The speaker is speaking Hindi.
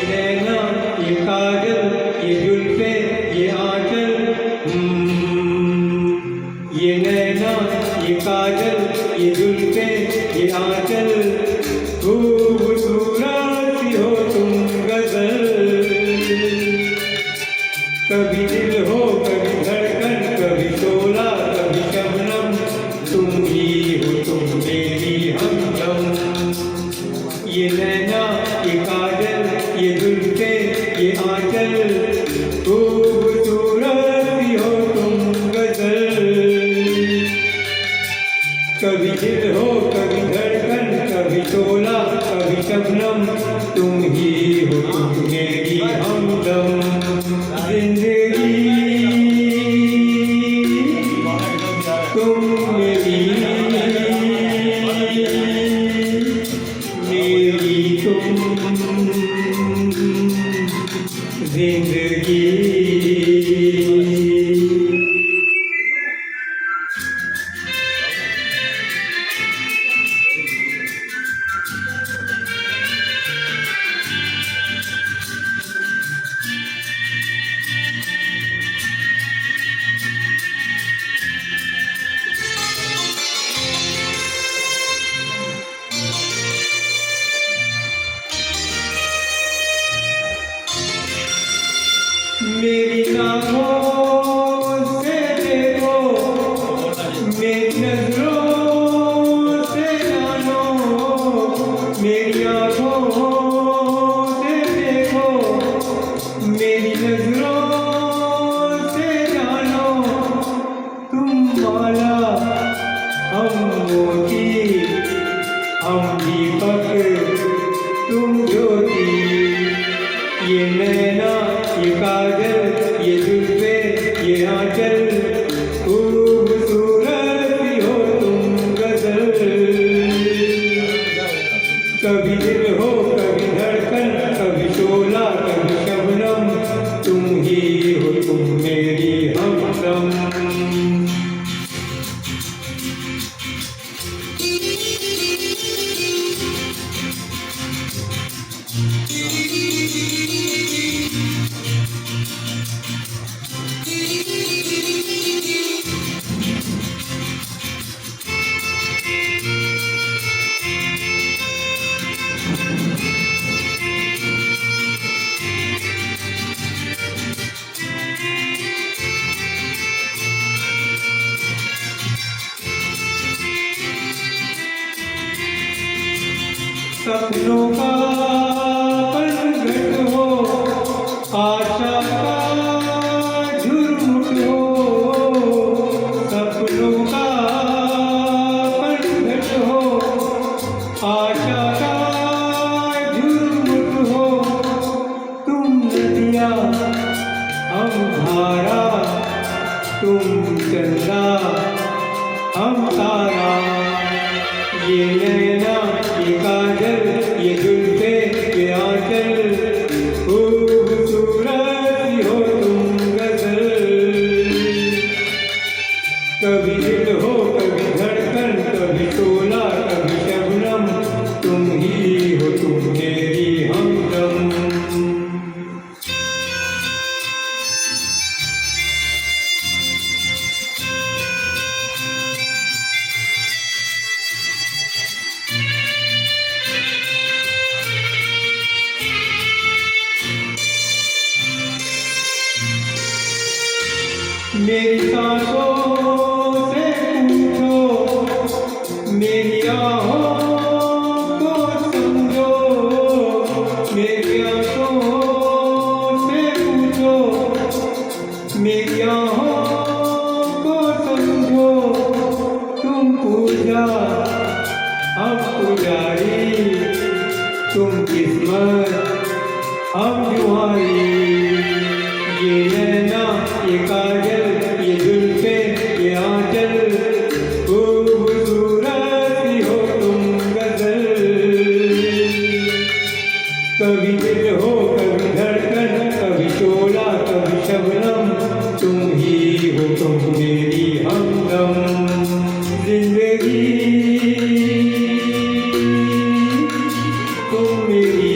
नैना ये काजल ये जुल्फे ये आंचल, ये नैना ये काजल ये जुल्फे ये आंचल, खूबसूरत सी हो तुम गजल। कभी दिल हो कभी धड़कन कभी शोला कभी शबनम, तुम ही हो तुम मेरी हमदम। ये नैना ये काजल ये जुल्फे ये आंचल, खूबसूरत सी हो तुम गजल। कभी दिल हो कभी धड़कन कभी शोला कभी शबनम, तुम ही हो तुम मेरी हमदम। जिंदगी तुम मेरी तुम जिंदगी। मेरी आँखों से देखो मेरी नजरों से जानो, मेरी आँखों से देखो मेरी नजरों से जानो, तुम माला हम मोती हम दीपक तुम ज्योति। ये नैना ये काजल ये जुल्फे ये आंचल, खूबसूरत सी हो तुम गजल। कभी दिल हो कभी धड़कन कभी शोला कभी शबनम, तुम ही हो तुम मेरी हमदम। सपनों का पनघट हो आशा का झुरमुट हो, सपनों का पनघट हो आशा का झुरमुट हो। तुम नदिया हम धारा तुम चंदा हम तारा। ये नैना ये काजल ये जुल्फे ये आंचल, खूबसूरत सी हो तुम गजल। कभी दिल हो कभी धड़कन कभी शोला कभी शबनम, तुम ही हो तुम मेरी हमदम। मेरी सांसों से पूछो मेरी आहों को समझो, मेरी आंखों से पूछो मेरी आहों को समझो। तुम पूजा हम पुजारी तुम किस्मत हम जुआरी। ये नैना ये काजल ये जुल्फे ये आंचल, खूबसूरत सी हो तुम गजल। कभी दिल हो कभी धड़कन कभी शोला कभी शबनम, तुम ही हो तुम मेरी हमदम। जिंदगी तुम मेरी